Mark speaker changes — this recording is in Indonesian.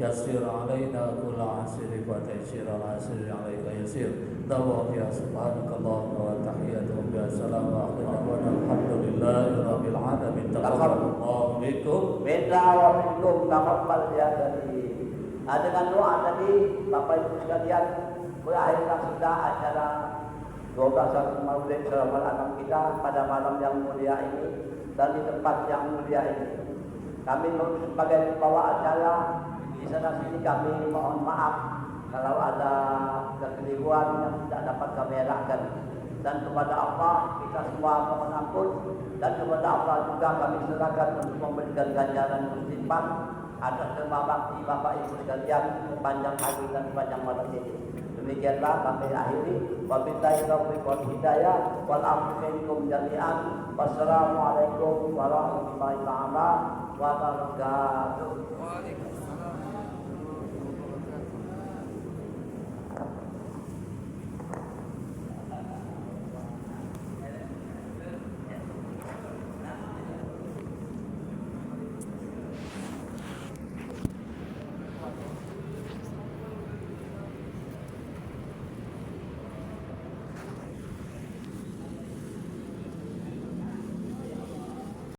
Speaker 1: يسر علينا كل عسير وتيسير العسير عليك يسير دوام يا سبحانك اللهم وتحياتهم يا سلام وأخذنا الحمد لله رب العالمين تقبل الله منكم
Speaker 2: minna wa minkum taqabbal ya dari. Dengan doa tadi Bapak Ibu sekalian berakhirlah sudah acara 12 hari Maulid Syahrul Anam kita pada malam yang mulia ini dan di tempat yang mulia ini. Kami sebagai pembawa acara di sana sini kami mohon maaf kalau ada kekeliruan yang tidak dapat kami elakkan. dan kepada Allah kita semua mohon ampun, dan kepada Allah juga kami serahkan untuk memberikan ganjaran berlimpah atas terima bakti Bapak Ibu sekalian panjang hari dan panjang malam ini. Demikianlah kami akhiri. Wabillahi taufiq wal hidayah wal afu minkum jami'an. Wassalamualaikum warahmatullahi wabarakatuh.